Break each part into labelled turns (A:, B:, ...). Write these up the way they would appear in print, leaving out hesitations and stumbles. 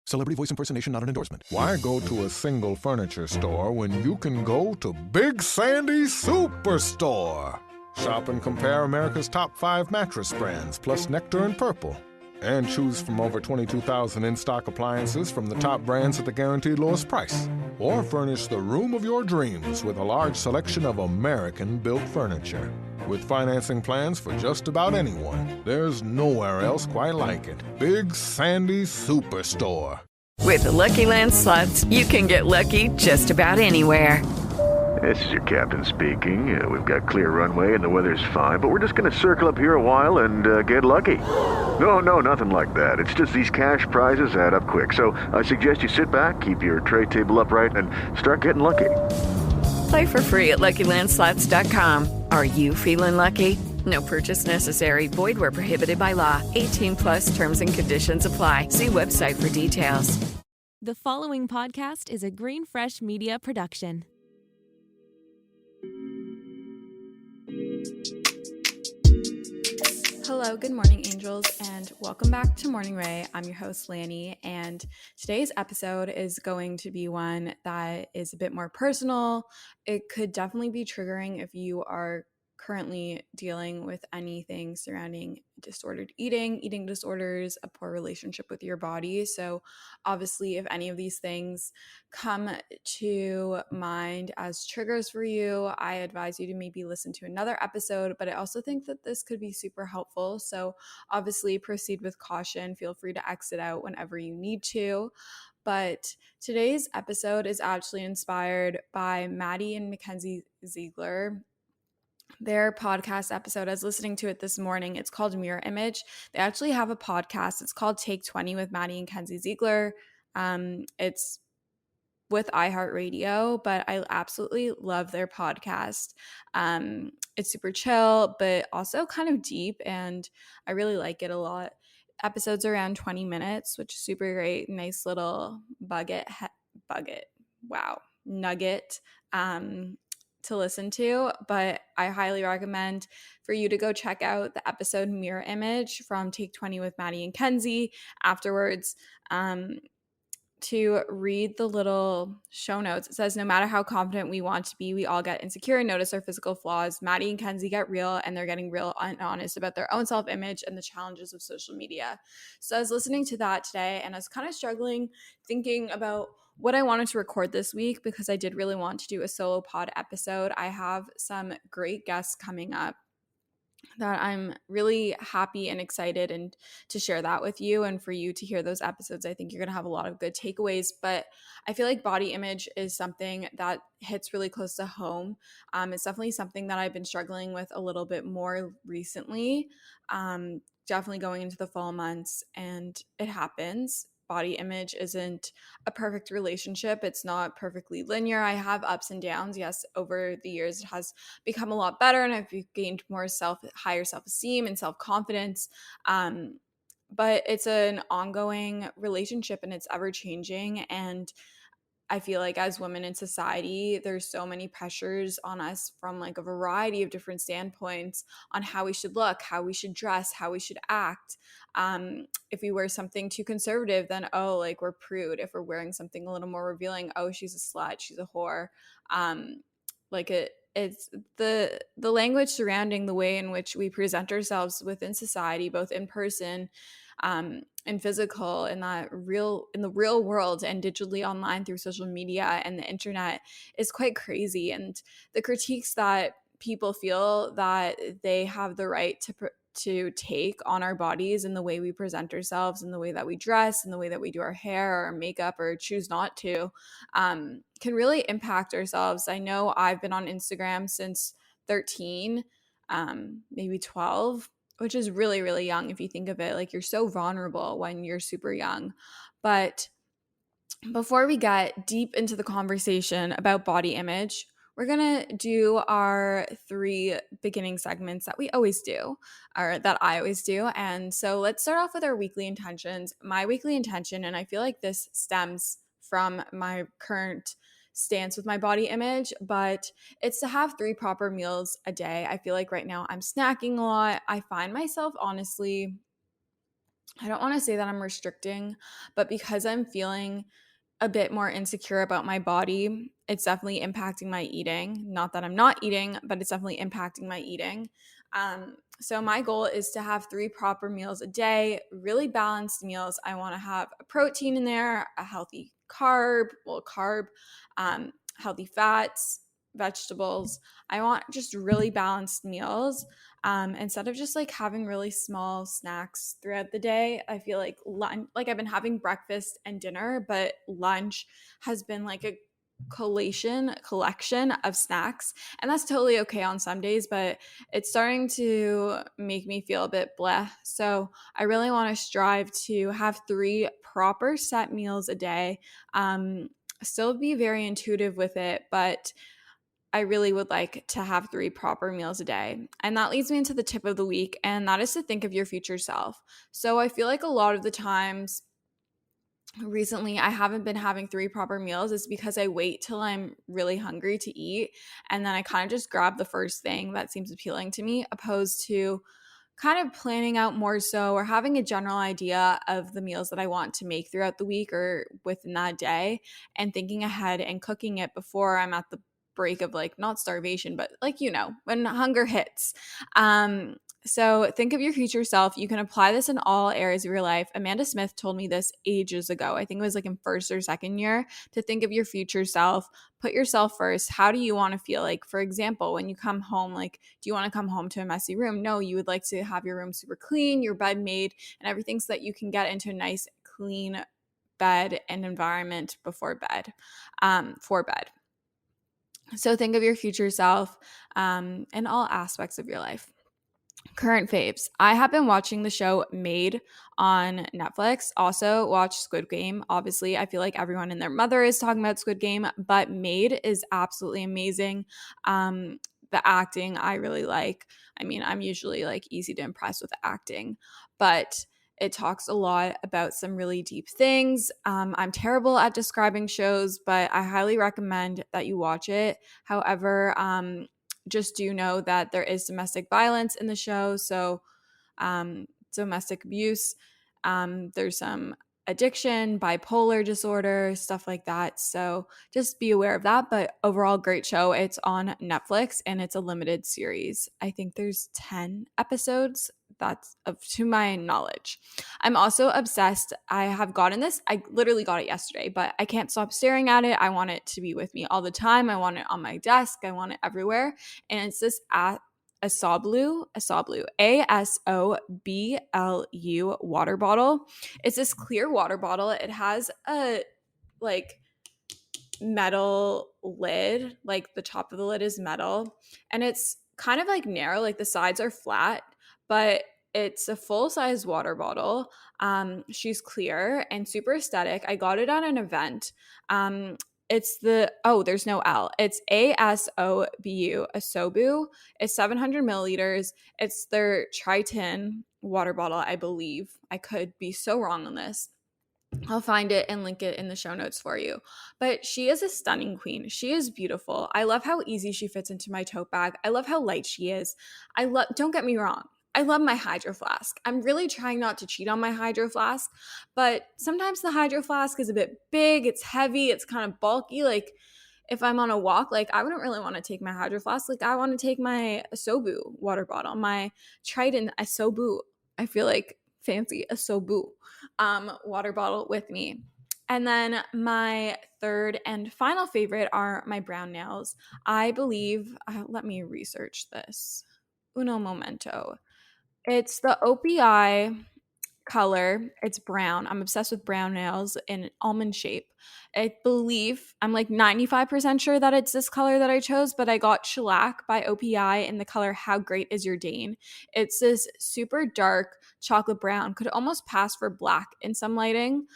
A: Celebrity voice impersonation not an endorsement.
B: Why go to a single furniture store when you can go to Big Sandy Superstore? Shop and compare America's top 5 mattress brands, plus Nectar and Purple. And choose from over 22,000 in-stock appliances from the top brands at the guaranteed lowest price. Or furnish the room of your dreams with a large selection of American-built furniture. With financing plans for just about anyone, there's nowhere else quite like it. Big Sandy Superstore.
C: With the Lucky Land Slots, you can get lucky just about anywhere.
D: This is your captain speaking. We've got clear runway and the weather's fine, but we're just going to circle up here a while and get lucky. No, nothing like that. It's just these cash prizes add up quick. So I suggest you sit back, keep your tray table upright, and start getting lucky.
C: Play for free at LuckyLandSlots.com. Are you feeling lucky? No purchase necessary. Void where prohibited by law. 18 plus terms and conditions apply. See website for details.
E: The following podcast is a Green Fresh Media production.
F: Hello, good morning, angels, and welcome back to Morning Ray. I'm your host, Lani, and today's episode is going to be one that is a bit more personal. It could definitely be triggering if you are currently dealing with anything surrounding disordered eating disorders, a poor relationship with your body. So obviously, if any of these things come to mind as triggers for you, I advise you to maybe listen to another episode, but I also think that this could be super helpful. So obviously proceed with caution. Feel free to exit out whenever you need to. But today's episode is actually inspired by Maddie and Mackenzie Ziegler. Their podcast episode, I was listening to it this morning. It's called Mirror Image. They actually have a podcast. It's called Take 20 with Maddie and Kenzie Ziegler. It's with iHeartRadio, but I absolutely love their podcast. It's super chill, but also kind of deep, and I really like it a lot. Episodes are around 20 minutes, which is super great. Nice little nugget. To listen to, but I highly recommend for you to go check out the episode Mirror Image from Take 20 with Maddie and Kenzie afterwards, to read the little show notes. It says, no matter how confident we want to be, we all get insecure and notice our physical flaws. Maddie and Kenzie get real, and they're getting real and honest about their own self-image and the challenges of social media. So I was listening to that today, and I was kind of struggling thinking about what I wanted to record this week, because I did really want to do a solo pod episode. I have some great guests coming up that I'm really happy and excited and to share that with you, and for you to hear those episodes. I think you're going to have a lot of good takeaways, but I feel like body image is something that hits really close to home. It's definitely something that I've been struggling with a little bit more recently, definitely going into the fall months, and it happens. Body image isn't a perfect relationship. It's not perfectly linear. I have ups and downs. Yes, over the years it has become a lot better, and I've gained more higher self-esteem and self-confidence. But it's an ongoing relationship, and it's ever changing. And I feel like as women in society, there's so many pressures on us from like a variety of different standpoints on how we should look, how we should dress, how we should act. If we wear something too conservative, then, oh, like we're prude. If we're wearing something a little more revealing, oh, she's a slut, she's a whore. It's the language surrounding the way in which we present ourselves within society, both in person and physical, in the real world, and digitally online through social media and the internet, is quite crazy. And the critiques that people feel that they have the right to take on our bodies and the way we present ourselves and the way that we dress and the way that we do our hair or our makeup or choose not to, can really impact ourselves. I know I've been on Instagram since 13, maybe 12, which is really, really young if you think of it. Like, you're so vulnerable when you're super young. But before we get deep into the conversation about body image, we're going to do our 3 beginning segments that we always do, or that I always do. And so let's start off with our weekly intentions. My weekly intention, and I feel like this stems from my current stance with my body image, but it's to have 3 proper meals a day. I feel like right now I'm snacking a lot. I find myself honestly I don't want to say that I'm restricting, but because I'm feeling a bit more insecure about my body, it's definitely impacting my eating. Not that I'm not eating, but it's definitely impacting my eating. So my goal is to have 3 proper meals a day, really balanced meals. I want to have a protein in there, a healthy carb, healthy fats, vegetables. I want just really balanced meals. Instead of just like having really small snacks throughout the day. I feel like lunch, like I've been having breakfast and dinner, but lunch has been like a collection of snacks, and that's totally okay on some days, but it's starting to make me feel a bit bleh. So I really want to strive to have 3 proper set meals a day. Still be very intuitive with it, but I really would like to have 3 proper meals a day. And that leads me into the tip of the week, and that is to think of your future self. So I feel like a lot of the times recently I haven't been having 3 proper meals is because I wait till I'm really hungry to eat, and then I kind of just grab the first thing that seems appealing to me, opposed to kind of planning out more so, or having a general idea of the meals that I want to make throughout the week or within that day, and thinking ahead and cooking it before I'm at the break of like not starvation, but like, when hunger hits. So think of your future self. You can apply this in all areas of your life. Amanda Smith told me this ages ago. I think it was like in first or second year, to think of your future self. Put yourself first. How do you want to feel? Like, for example, when you come home, like, do you want to come home to a messy room? No, you would like to have your room super clean, your bed made, and everything, so that you can get into a nice, clean bed and environment before bed, for bed. So think of your future self in all aspects of your life. Current faves. I have been watching the show Made on Netflix. Also watch Squid Game. Obviously, I feel like everyone and their mother is talking about Squid Game, but Made is absolutely amazing. The acting I really like. I mean, I'm usually like easy to impress with acting, but it talks a lot about some really deep things. I'm terrible at describing shows, but I highly recommend that you watch it. However, just do know that there is domestic violence in the show. So, domestic abuse. There's some addiction, bipolar disorder, stuff like that. So just be aware of that. But overall, great show. It's on Netflix and it's a limited series. I think there's 10 episodes. That's to my knowledge. I'm also obsessed. I have gotten this. I literally got it yesterday, but I can't stop staring at it. I want it to be with me all the time. I want it on my desk. I want it everywhere. And it's this Asoblu, ASOBLU water bottle. It's this clear water bottle. It has a like metal lid, like the top of the lid is metal, and it's kind of like narrow, like the sides are flat, but it's a full-size water bottle. She's clear and super aesthetic. I got it at an event. There's no L. It's Asobu. It's 700 milliliters. It's their Triton water bottle, I believe. I could be so wrong on this. I'll find it and link it in the show notes for you. But she is a stunning queen. She is beautiful. I love how easy she fits into my tote bag. I love how light she is. Don't get me wrong, I love my Hydro Flask. I'm really trying not to cheat on my Hydro Flask, but sometimes the Hydro Flask is a bit big, it's heavy, it's kind of bulky. Like if I'm on a walk, like I wouldn't really want to take my Hydro Flask. Like I want to take my Asobu water bottle, my Triton Asobu. I feel like fancy Asobu water bottle with me. And then my third and final favorite are my brown nails. I believe, let me research this. Uno momento. It's the OPI color. It's brown. I'm obsessed with brown nails in almond shape. I believe, I'm like 95% sure that it's this color that I chose, but I got Shellac by OPI in the color How Great Is Your Dane. It's this super dark chocolate brown, could almost pass for black in some lighting.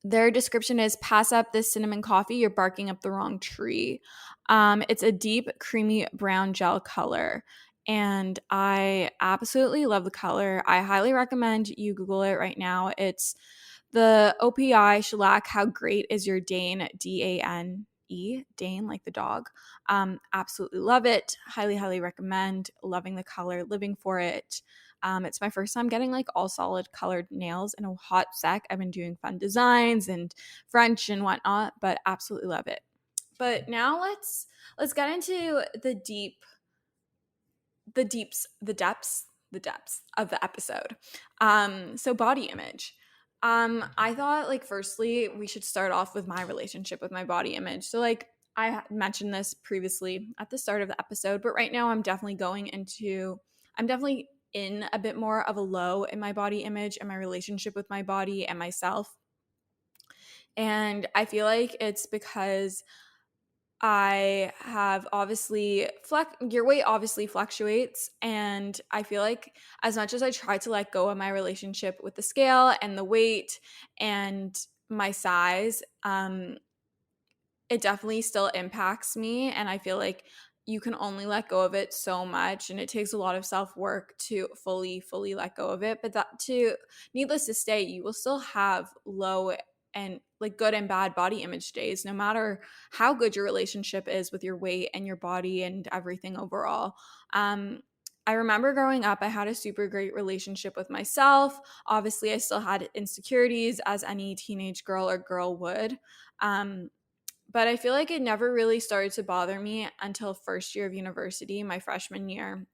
F: Their description is, pass up this cinnamon coffee, you're barking up the wrong tree. It's a deep, creamy brown gel color, and I absolutely love the color. I highly recommend you Google it right now. It's the OPI Shellac How Great Is Your Dane, Dane, Dane, like the dog. Absolutely love it. Highly, highly recommend. Loving the color, living for it. It's my first time getting like all solid colored nails in a hot sec. I've been doing fun designs and French and whatnot, but absolutely love it. But now let's get into the depths of the episode. So body image. I thought like firstly we should start off with my relationship with my body image. So like I mentioned this previously at the start of the episode, but right now I'm definitely in a bit more of a low in my body image and my relationship with my body and myself. And I feel like it's because I have obviously your weight obviously fluctuates, and I feel like as much as I try to let go of my relationship with the scale and the weight and my size, it definitely still impacts me, and I feel like you can only let go of it so much, and it takes a lot of self-work to fully let go of it. But needless to say, you will still have low and like good and bad body image days, no matter how good your relationship is with your weight and your body and everything overall. I remember growing up, I had a super great relationship with myself. Obviously, I still had insecurities as any teenage girl or girl would. But I feel like it never really started to bother me until first year of university, my freshman year,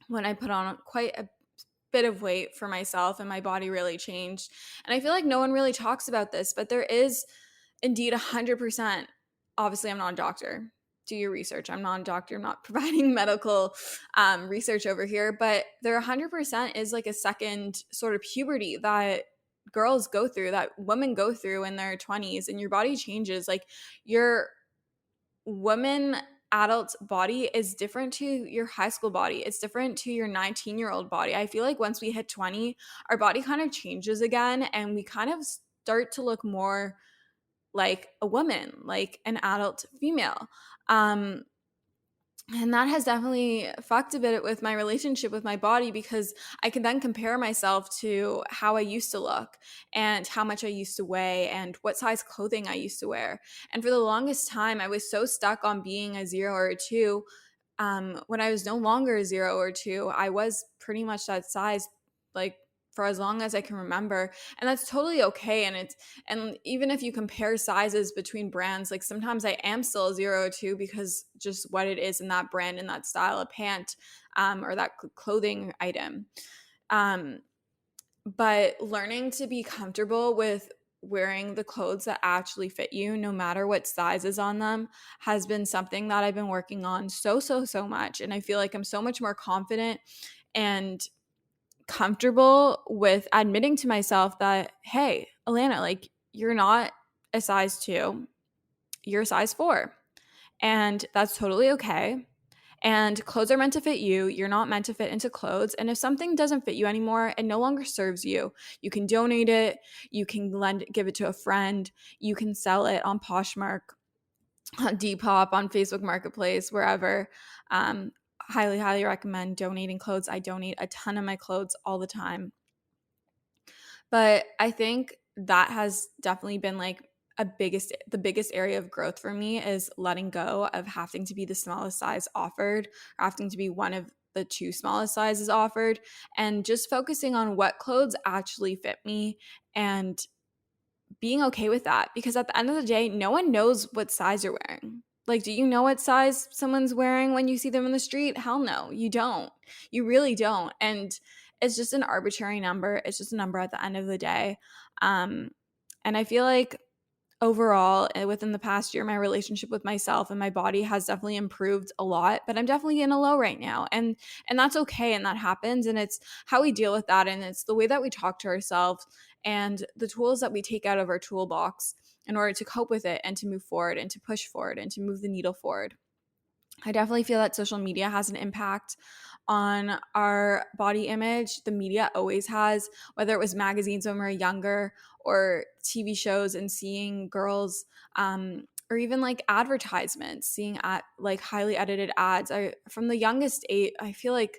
F: when I put on quite a bit of weight for myself and my body really changed. And I feel like no one really talks about this, but there is indeed 100%. Obviously, I'm not a doctor. Do your research. I'm not a doctor. I'm not providing medical research over here, but there 100% is like a second sort of puberty that girls go through, that women go through in their 20s, and your body changes. Like your woman adult body is different to your high school body. It's different to your 19-year-old body. I feel like once we hit 20, our body kind of changes again, and we kind of start to look more like a woman, like an adult female. And that has definitely fucked a bit with my relationship with my body, because I can then compare myself to how I used to look and how much I used to weigh and what size clothing I used to wear. And for the longest time, I was so stuck on being a 0 or a 2. When I was no longer a 0 or 2, I was pretty much that size, like for as long as I can remember. And that's totally okay. And even if you compare sizes between brands, like sometimes I am still a 0 or 2 because just what it is in that brand and that style of pant or that clothing item. But learning to be comfortable with wearing the clothes that actually fit you, no matter what size is on them, has been something that I've been working on so much. And I feel like I'm so much more confident and comfortable with admitting to myself that, hey, Alana, like you're not a size 2, you're a size 4. And that's totally okay. And clothes are meant to fit you. You're not meant to fit into clothes. And if something doesn't fit you anymore and no longer serves you, you can donate it. You can give it to a friend. You can sell it on Poshmark, on Depop, on Facebook Marketplace, wherever. Highly recommend donating clothes. I donate a ton of my clothes all the time. But I think that has definitely been like the biggest area of growth for me, is letting go of having to be the smallest size offered, or having to be one of the 2 smallest sizes offered, and just focusing on what clothes actually fit me and being okay with that. Because at the end of the day, no one knows what size you're wearing. Like, do you know what size someone's wearing when you see them in the street? Hell no, you don't. You really don't. And it's just an arbitrary number. It's just a number at the end of the day. And I feel like overall, within the past year, my relationship with myself and my body has definitely improved a lot, but I'm definitely in a low right now. And that's okay, and that happens, and it's how we deal with that, and it's the way that we talk to ourselves and the tools that we take out of our toolbox in order to cope with it and to move forward and to push forward and to move the needle forward. I definitely feel that social media has an impact on our body image. The media always has, whether it was magazines when we were younger or TV shows and seeing girls, or even like advertisements, seeing like highly edited ads. From the youngest age, I feel like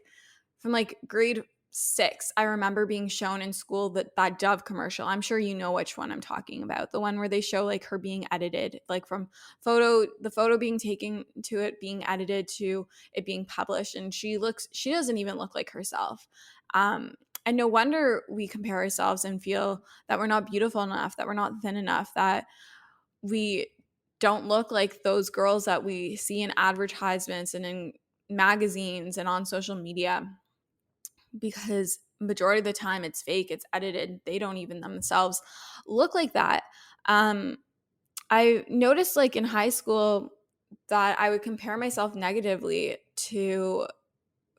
F: from like grade 6, I remember being shown in school that Dove commercial. I'm sure you know which one I'm talking about. The one where they show like her being edited, like from the photo being taken to it being edited to it being published, and she doesn't even look like herself. And no wonder we compare ourselves and feel that we're not beautiful enough, that we're not thin enough, that we don't look like those girls that we see in advertisements and in magazines and on social media, because majority of the time it's fake, it's edited. They don't even themselves look like that. I noticed like in high school that I would compare myself negatively to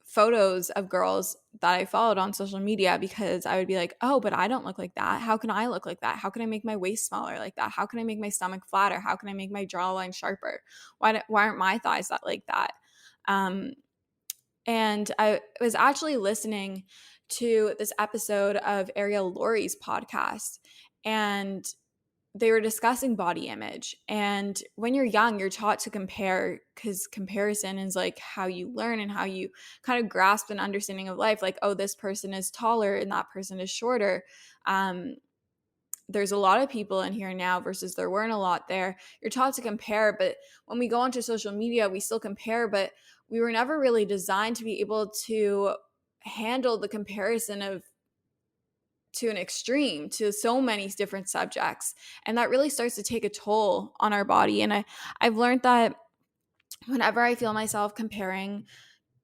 F: photos of girls that I followed on social media, because I would be like, oh, but I don't look like that. How can I look like that? How can I make my waist smaller like that? How can I make my stomach flatter? How can I make my jawline sharper? Why aren't my thighs that like that? And I was actually listening to this episode of Ariel Laurie's podcast, and they were discussing body image. And when you're young, you're taught to compare, because comparison is like how you learn and how you kind of grasp an understanding of life. Like, oh, this person is taller and that person is shorter. There's a lot of people in here now versus there weren't a lot there. You're taught to compare, but when we go onto social media, we still compare, but we were never really designed to be able to handle the comparison to an extreme, to so many different subjects. And that really starts to take a toll on our body. And I've learned that whenever I feel myself comparing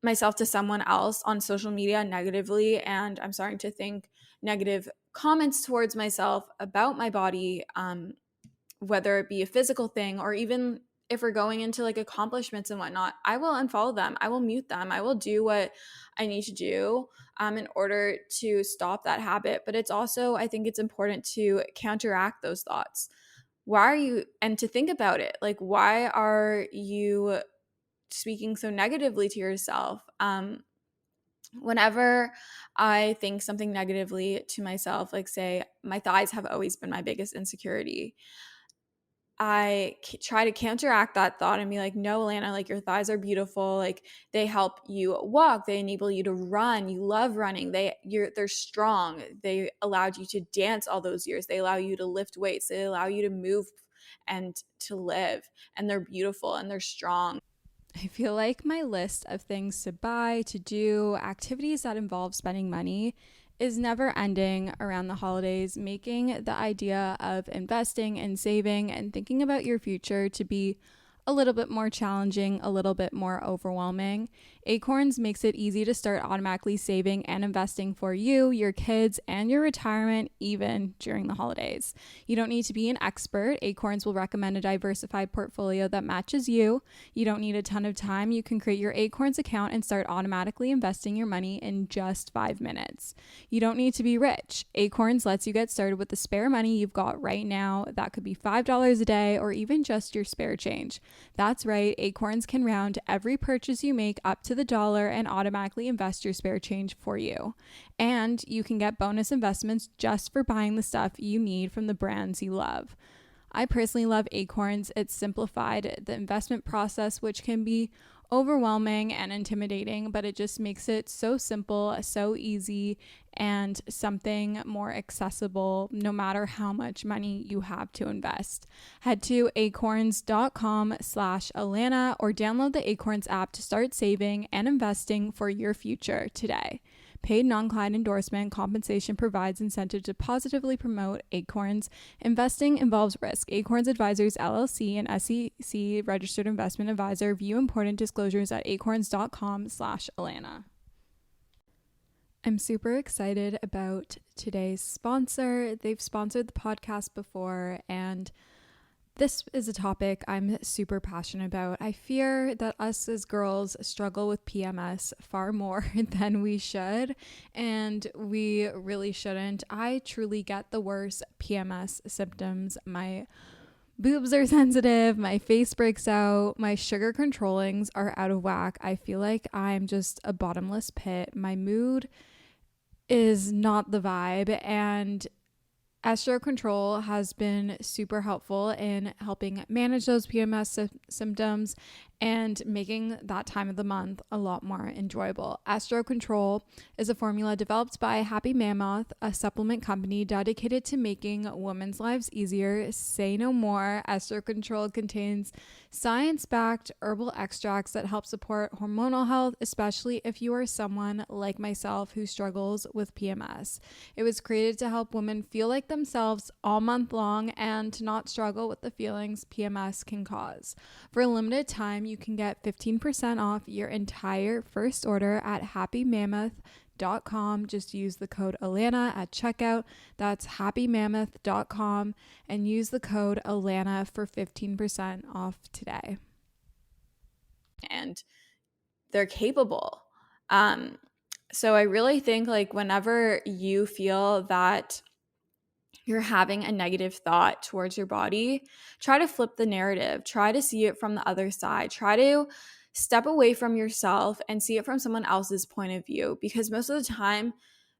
F: myself to someone else on social media negatively, and I'm starting to think negative comments towards myself about my body, whether it be a physical thing or even if we're going into like accomplishments and whatnot, I will unfollow them. I will mute them. I will do what I need to do in order to stop that habit. But it's also, I think it's important to counteract those thoughts. And to think about it, like, why are you speaking so negatively to yourself? Whenever I think something negatively to myself, like say my thighs have always been my biggest insecurity, I try to counteract that thought and be like, no, Alana, like your thighs are beautiful. Like they help you walk. They enable you to run. You love running. They're strong. They allowed you to dance all those years. They allow you to lift weights. They allow you to move and to live. And they're beautiful and they're strong.
A: I feel like my list of things to buy, to do, activities that involve spending money is never ending around the holidays, making the idea of investing and saving and thinking about your future to be a little bit more challenging, a little bit more overwhelming. Acorns makes it easy to start automatically saving and investing for you, your kids, and your retirement, even during the holidays. You don't need to be an expert. Acorns will recommend a diversified portfolio that matches you. You don't need a ton of time. You can create your Acorns account and start automatically investing your money in just 5 minutes. You don't need to be rich. Acorns lets you get started with the spare money you've got right now. That could be $5 a day or even just your spare change. That's right, Acorns can round every purchase you make up to the dollar and automatically invest your spare change for you. And you can get bonus investments just for buying the stuff you need from the brands you love. I personally love Acorns. It's simplified the investment process, which can be overwhelming and intimidating, but it just makes it so simple, so easy, and something more accessible no matter how much money you have to invest. Head to acorns.com/Alana or download the Acorns app to start saving and investing for your future today. Paid non-client endorsement. Compensation provides incentive to positively promote Acorns. Investing involves risk. Acorns Advisors LLC, an SEC registered investment advisor. View important disclosures at acorns.com/Alana. I'm super excited about today's sponsor. They've sponsored the podcast before, and this is a topic I'm super passionate about. I fear that us as girls struggle with PMS far more than we should, and we really shouldn't. I truly get the worst PMS symptoms. My boobs are sensitive, my face breaks out, my sugar controllings are out of whack. I feel like I'm just a bottomless pit. My mood is not the vibe, and Estro Control has been super helpful in helping manage those PMS symptoms and making that time of the month a lot more enjoyable. Estro Control is a formula developed by Happy Mammoth, a supplement company dedicated to making women's lives easier. Say no more. Estro Control contains science-backed herbal extracts that help support hormonal health, especially if you are someone like myself who struggles with PMS. It was created to help women feel like themselves all month long and to not struggle with the feelings PMS can cause. For a limited time, you can get 15% off your entire first order at happymammoth.com. Just use the code Alana at checkout. That's happymammoth.com and use the code Alana for 15% off today.
F: And they're capable. So I really think like whenever you feel that you're having a negative thought towards your body, try to flip the narrative. Try to see it from the other side. Try to step away from yourself and see it from someone else's point of view, because most of the time,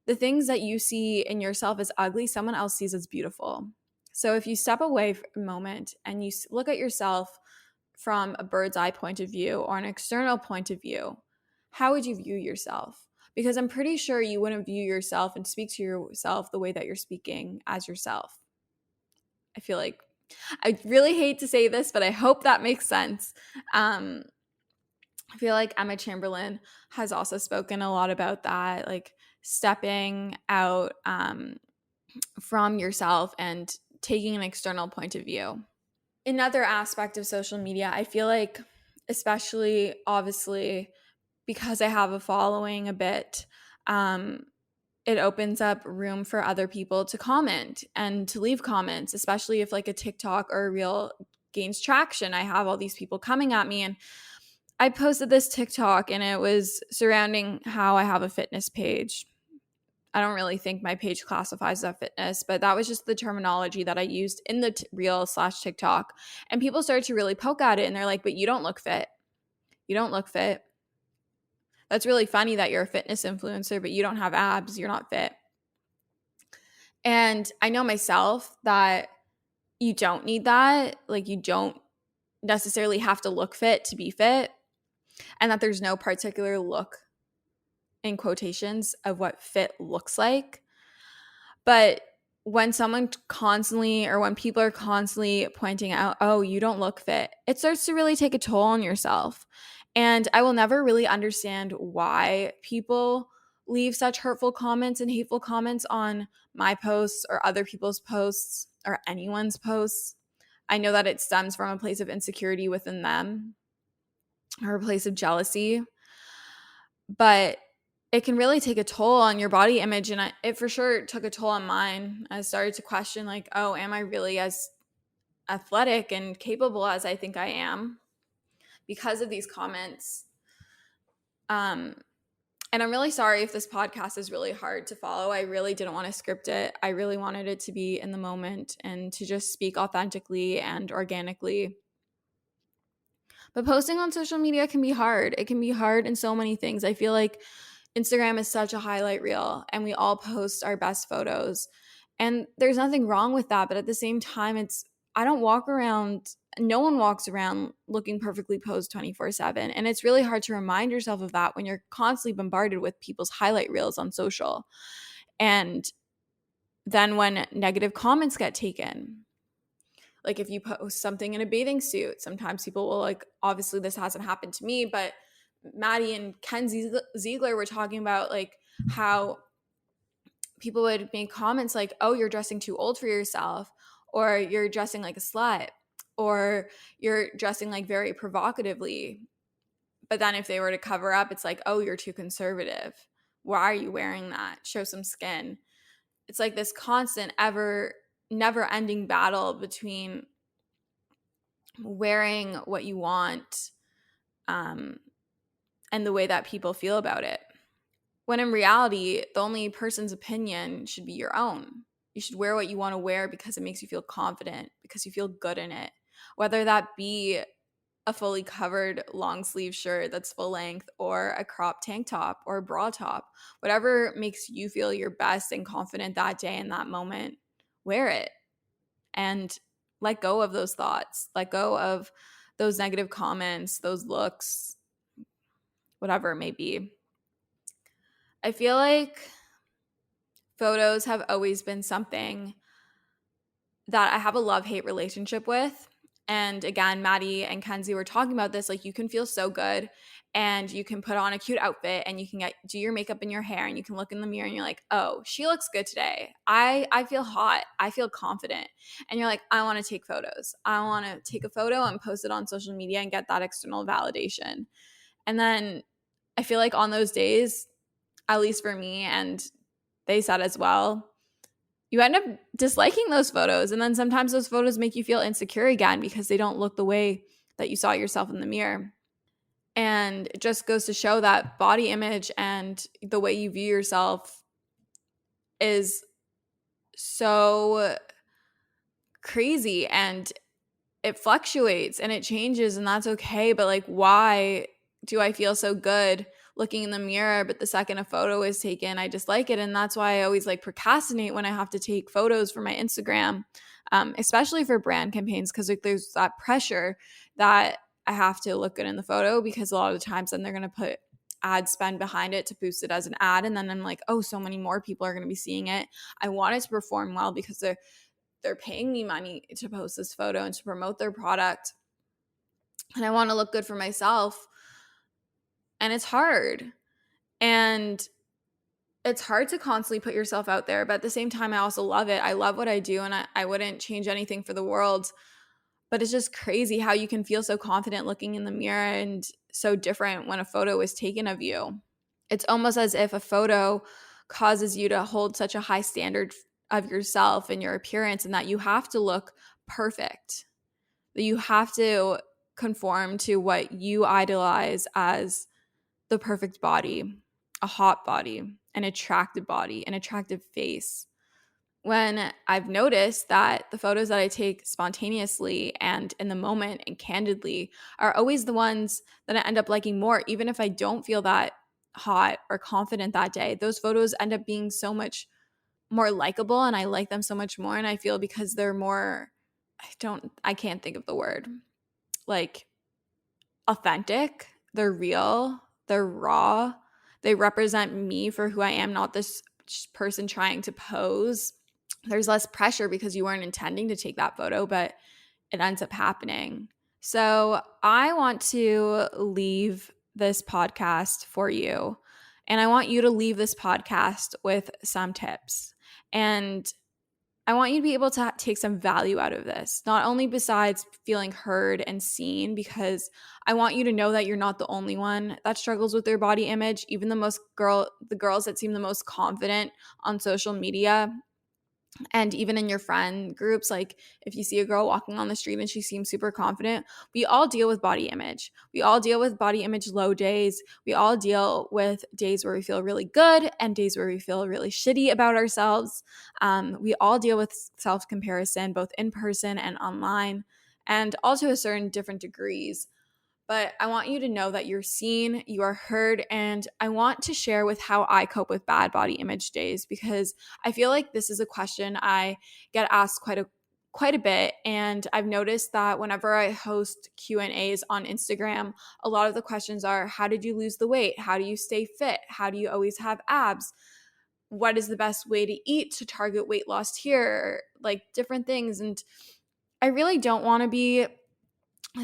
F: the things that you see in yourself as ugly, someone else sees as beautiful. So if you step away for a moment and you look at yourself from a bird's eye point of view or an external point of view, how would you view yourself? Because I'm pretty sure you wouldn't view yourself and speak to yourself the way that you're speaking as yourself. I feel like I really hate to say this, but I hope that makes sense. I feel like Emma Chamberlain has also spoken a lot about that, like stepping out from yourself and taking an external point of view. Another aspect of social media, I feel like, especially obviously because I have a following a bit, it opens up room for other people to comment and to leave comments, especially if like a TikTok or a reel gains traction. I have all these people coming at me, and I posted this TikTok and it was surrounding how I have a fitness page. I don't really think my page classifies as fitness, but that was just the terminology that I used in the reel/TikTok. And people started to really poke at it and they're like, but you don't look fit. You don't look fit. That's really funny that you're a fitness influencer, but you don't have abs. You're not fit. And I know myself that you don't need that. Like, you don't necessarily have to look fit to be fit, and that there's no particular look, in quotations, of what fit looks like. But when someone constantly, or when people are constantly pointing out, oh, you don't look fit, it starts to really take a toll on yourself. And I will never really understand why people leave such hurtful comments and hateful comments on my posts or other people's posts or anyone's posts. I know that it stems from a place of insecurity within them or a place of jealousy, but it can really take a toll on your body image. And it for sure took a toll on mine. I started to question, like, oh, am I really as athletic and capable as I think I am because of these comments? And I'm really sorry if this podcast is really hard to follow. I really didn't want to script it. I really wanted it to be in the moment and to just speak authentically and organically. But posting on social media can be hard. It can be hard in so many things. I feel like Instagram is such a highlight reel and we all post our best photos. And there's nothing wrong with that. But at the same time, no one walks around looking perfectly posed 24/7. And it's really hard to remind yourself of that when you're constantly bombarded with people's highlight reels on social. And then when negative comments get taken, like if you post something in a bathing suit, sometimes people will, like, obviously this hasn't happened to me, but Maddie and Kenzie Ziegler were talking about like how people would make comments like, oh, you're dressing too old for yourself, or you're dressing like a slut, or you're dressing like very provocatively. But then if they were to cover up, it's like, oh, you're too conservative. Why are you wearing that? Show some skin. It's like this constant, never ending battle between wearing what you want and the way that people feel about it. When in reality, the only person's opinion should be your own. You should wear what you want to wear because it makes you feel confident, because you feel good in it. Whether that be a fully covered long sleeve shirt that's full length, or a crop tank top, or a bra top, whatever makes you feel your best and confident that day in that moment, wear it. And let go of those thoughts. Let go of those negative comments, those looks, whatever it may be. I feel like photos have always been something that I have a love-hate relationship with. And again, Maddie and Kenzie were talking about this. Like, you can feel so good and you can put on a cute outfit and you can do your makeup and your hair and you can look in the mirror and you're like, oh, she looks good today. I feel hot. I feel confident. And you're like, I want to take photos. I want to take a photo and post it on social media and get that external validation. And then I feel like on those days, at least for me, and they said as well, you end up disliking those photos. And then sometimes those photos make you feel insecure again because they don't look the way that you saw yourself in the mirror. And it just goes to show that body image and the way you view yourself is so crazy and it fluctuates and it changes, and that's okay. But like, why do I feel so good looking in the mirror, but the second a photo is taken, I dislike it? And that's why I always like procrastinate when I have to take photos for my Instagram, especially for brand campaigns, because like there's that pressure that I have to look good in the photo, because a lot of the times then they're going to put ad spend behind it to boost it as an ad, and then I'm like, oh, so many more people are going to be seeing it. I want it to perform well because they're paying me money to post this photo and to promote their product, and I want to look good for myself. And it's hard. And it's hard to constantly put yourself out there. But at the same time, I also love it. I love what I do, and I wouldn't change anything for the world. But it's just crazy how you can feel so confident looking in the mirror and so different when a photo is taken of you. It's almost as if a photo causes you to hold such a high standard of yourself and your appearance, and that you have to look perfect, that you have to conform to what you idolize as the perfect body, a hot body, an attractive face. When I've noticed that the photos that I take spontaneously and in the moment and candidly are always the ones that I end up liking more, even if I don't feel that hot or confident that day, those photos end up being so much more likable, and I like them so much more. And I feel because they're more, I can't think of the word, like authentic, they're real, they're raw, they represent me for who I am, not this person trying to pose. There's less pressure because you weren't intending to take that photo, but it ends up happening. So I want to leave this podcast for you, and I want you to leave this podcast with some tips. And I want you to be able to take some value out of this, not only besides feeling heard and seen, because I want you to know that you're not the only one that struggles with their body image. Even the girls that seem the most confident on social media, and even in your friend groups, like if you see a girl walking on the street and she seems super confident, we all deal with body image. We all deal with body image low days. We all deal with days where we feel really good and days where we feel really shitty about ourselves. We all deal with self-comparison, both in person and online, and all to a certain different degrees. But I want you to know that you're seen, you are heard, and I want to share with how I cope with bad body image days, because I feel like this is a question I get asked quite a bit, and I've noticed that whenever I host Q&As on Instagram, a lot of the questions are, how did you lose the weight? How do you stay fit? How do you always have abs? What is the best way to eat to target weight loss here? Like different things. And I really don't want to be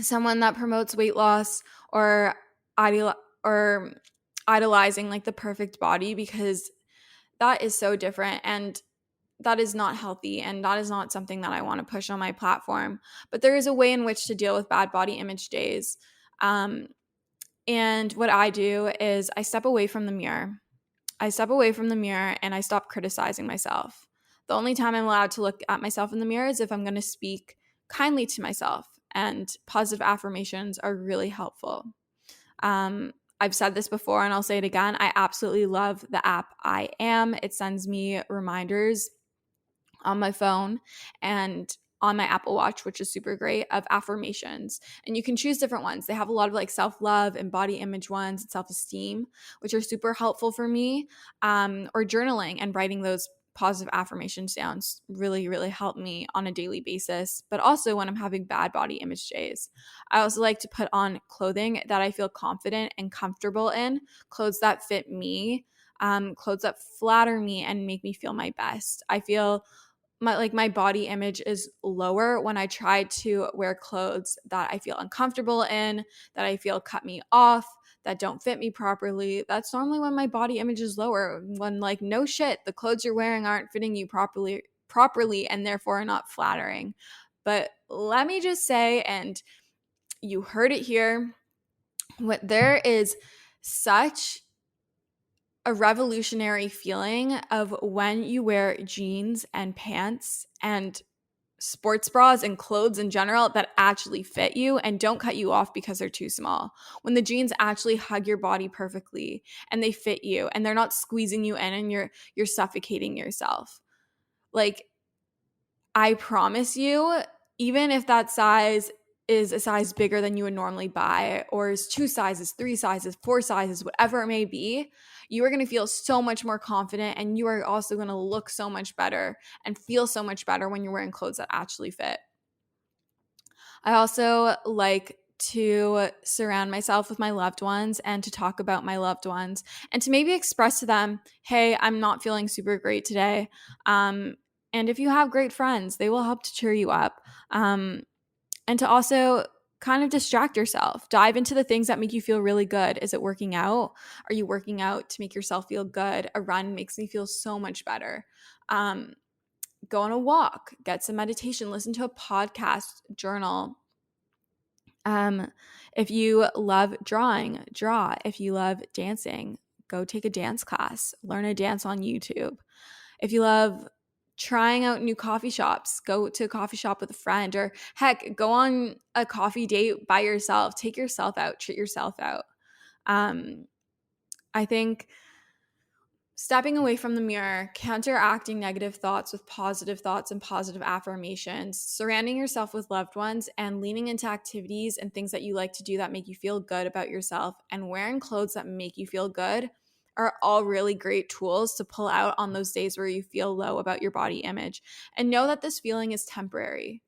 F: someone that promotes weight loss or idolizing like the perfect body, because that is so different and that is not healthy, and that is not something that I want to push on my platform. But there is a way in which to deal with bad body image days. And what I do is I step away from the mirror. And I stop criticizing myself. The only time I'm allowed to look at myself in the mirror is if I'm going to speak kindly to myself, and positive affirmations are really helpful. I've said this before and I'll say it again. I absolutely love the app I Am. It sends me reminders on my phone and on my Apple Watch, which is super great, of affirmations. And you can choose different ones. They have a lot of like self-love and body image ones and self-esteem, which are super helpful for me, or journaling and writing those positive affirmation sounds really, really help me on a daily basis, but also when I'm having bad body image days. I also like to put on clothing that I feel confident and comfortable in, clothes that fit me, clothes that flatter me and make me feel my best. I feel my body image is lower when I try to wear clothes that I feel uncomfortable in, that I feel cut me off, that don't fit me properly. That's normally when my body image is lower. When like no shit, the clothes you're wearing aren't fitting you properly and therefore are not flattering. But let me just say, and you heard it here, what there is such a revolutionary feeling of when you wear jeans and pants and sports bras and clothes in general that actually fit you and don't cut you off because they're too small. When the jeans actually hug your body perfectly and they fit you and they're not squeezing you in and you're suffocating yourself. Like, I promise you, even if that size is a size bigger than you would normally buy, or is 2 sizes, 3 sizes, 4 sizes, whatever it may be, you are going to feel so much more confident, and you are also going to look so much better and feel so much better when you're wearing clothes that actually fit. I also like to surround myself with my loved ones and to talk about my loved ones and to maybe express to them, hey, I'm not feeling super great today. And if you have great friends, they will help to cheer you up. And to also kind of distract yourself. Dive into the things that make you feel really good. Is it working out? Are you working out to make yourself feel good? A run makes me feel so much better. Go on a walk, get some meditation, listen to a podcast, journal. If you love drawing, draw. If you love dancing, go take a dance class, learn a dance on YouTube. If you love trying out new coffee shops, go to a coffee shop with a friend, or heck, go on a coffee date by yourself. Take yourself out, treat yourself out. I think stepping away from the mirror, counteracting negative thoughts with positive thoughts and positive affirmations, surrounding yourself with loved ones, and leaning into activities and things that you like to do that make you feel good about yourself, and wearing clothes that make you feel good are all really great tools to pull out on those days where you feel low about your body image. And know that this feeling is temporary.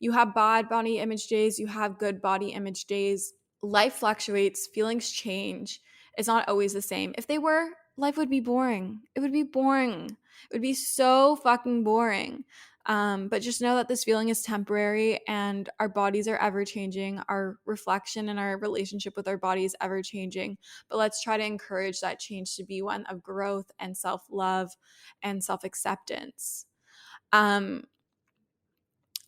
F: You have bad body image days, you have good body image days. Life fluctuates, feelings change. It's not always the same. If they were, life would be boring. It would be boring. It would be so fucking boring. But just know that this feeling is temporary and our bodies are ever changing. Our reflection and our relationship with our body is ever changing. But let's try to encourage that change to be one of growth and self-love and self-acceptance.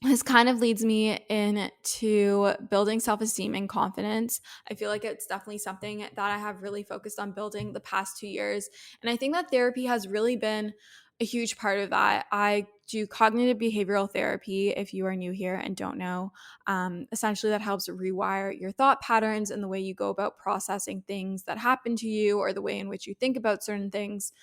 F: This kind of leads me into building self-esteem and confidence. I feel like it's definitely something that I have really focused on building the past 2 years. And I think that therapy has really been a huge part of that. I do cognitive behavioral therapy, if you are new here and don't know. Essentially, that helps rewire your thought patterns and the way you go about processing things that happen to you or the way in which you think about certain things.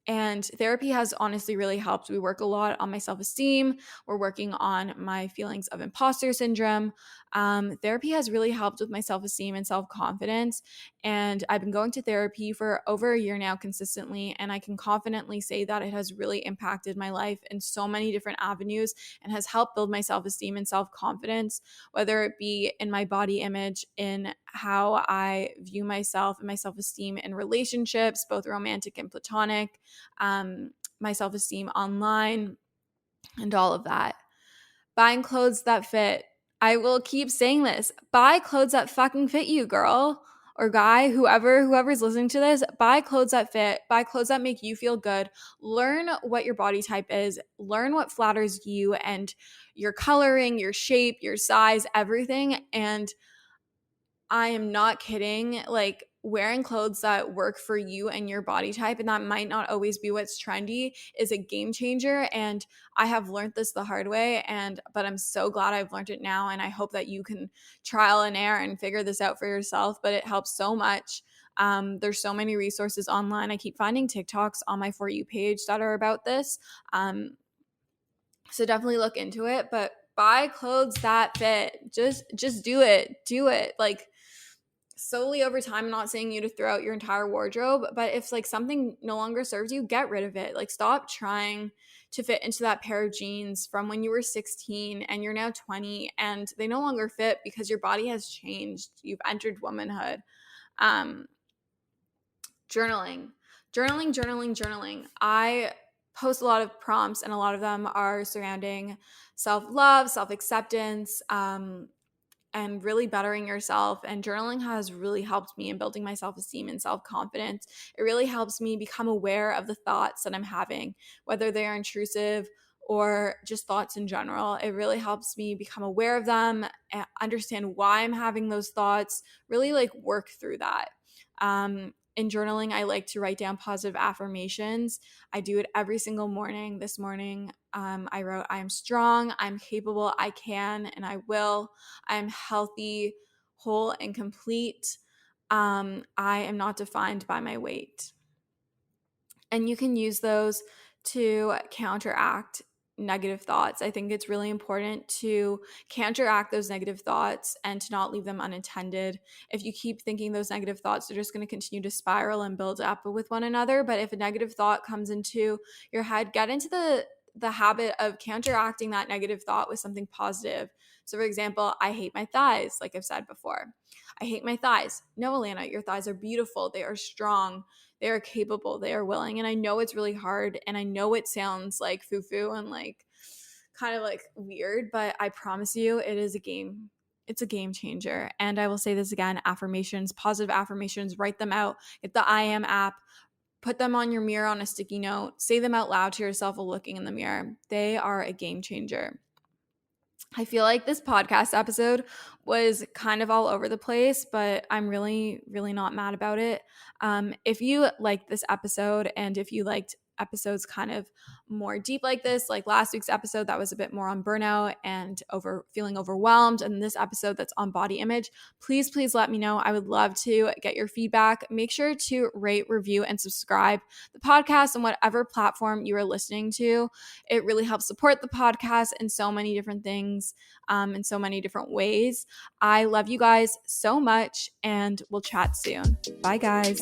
F: And therapy has honestly really helped. We work a lot on my self-esteem. We're working on my feelings of imposter syndrome. Therapy has really helped with my self-esteem and self-confidence. And I've been going to therapy for over a year now consistently. And I can confidently say that it has really impacted my life in so many different avenues and has helped build my self-esteem and self-confidence, whether it be in my body image, in how I view myself and my self-esteem in relationships, both romantic and platonic, my self-esteem online, and all of that. Buying clothes that fit. I will keep saying this. Buy clothes that fucking fit you, girl or guy, whoever's listening to this. Buy clothes that fit. Buy clothes that make you feel good. Learn what your body type is. Learn what flatters you and your coloring, your shape, your size, everything. And I am not kidding. Like, wearing clothes that work for you and your body type, and that might not always be what's trendy, is a game changer. And I have learned this the hard way, but I'm so glad I've learned it now. And I hope that you can trial and error and figure this out for yourself. But it helps so much. There's so many resources online. I keep finding TikToks on my For You page that are about this. So definitely look into it. But buy clothes that fit. Just do it. Do it. Like, slowly over time, I'm not saying you to throw out your entire wardrobe, but if like something no longer serves you, get rid of it. Like stop trying to fit into that pair of jeans from when you were 16 and you're now 20 and they no longer fit because your body has changed. You've entered womanhood. Journaling. I post a lot of prompts and a lot of them are surrounding self-love, self-acceptance, and really bettering yourself. And journaling has really helped me in building my self-esteem and self-confidence. It really helps me become aware of the thoughts that I'm having, whether they are intrusive or just thoughts in general. It really helps me become aware of them, understand why I'm having those thoughts, really like work through that. In journaling, I like to write down positive affirmations. I do it every single morning. This morning, I wrote, I am strong, I'm capable, I can, and I will. I am healthy, whole, and complete. I am not defined by my weight. And you can use those to counteract negative thoughts. I think it's really important to counteract those negative thoughts and to not leave them unattended. If you keep thinking those negative thoughts, they're just going to continue to spiral and build up with one another. But if a negative thought comes into your head, get into the habit of counteracting that negative thought with something positive. So for example, I hate my thighs, like I've said before. I hate my thighs. No, Alana, your thighs are beautiful. They are strong. They are capable, they are willing. And I know it's really hard and I know it sounds like foo-foo and like kind of like weird, but I promise you it is a game. It's a game changer. And I will say this again, affirmations, positive affirmations, write them out. Get the I Am app, put them on your mirror on a sticky note, say them out loud to yourself while looking in the mirror. They are a game changer. I feel like this podcast episode was kind of all over the place, but I'm really, really not mad about it. If you liked this episode and if you liked episodes kind of more deep like this, like last week's episode that was a bit more on burnout and feeling overwhelmed, and this episode that's on body image, please let me know. I would love to get your feedback. Make sure to rate, review, and subscribe the podcast on whatever platform you are listening to. It really helps support the podcast in so many different things, in so many different ways. I love you guys so much and we'll chat soon. Bye guys.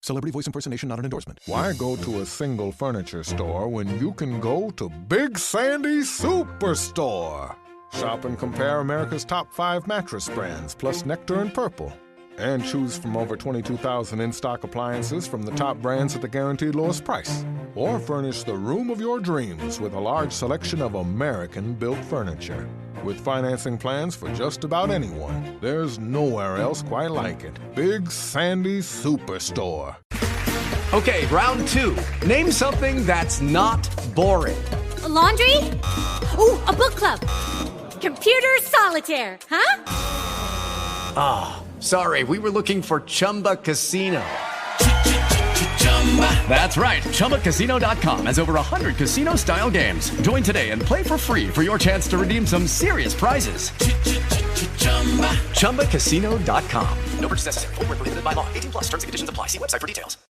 B: Celebrity voice impersonation not an endorsement. Why go to a single furniture store when you can go to Big Sandy Superstore? Shop and compare America's top 5 mattress brands, plus Nectar and Purple. And choose from over 22,000 in-stock appliances from the top brands at the guaranteed lowest price. Or furnish the room of your dreams with a large selection of American-built furniture. With financing plans for just about anyone, there's nowhere else quite like it. Big Sandy Superstore.
G: Okay, round 2. Name something that's not boring.
H: A laundry? Ooh, a book club. Computer solitaire, huh?
G: Ah, sorry, we were looking for Chumba Casino. That's right, ChumbaCasino.com has over 100 casino-style games. Join today and play for free for your chance to redeem some serious prizes. ChumbaCasino.com. No purchase necessary. Void where prohibited by law. 18+ terms and conditions apply. See website for details.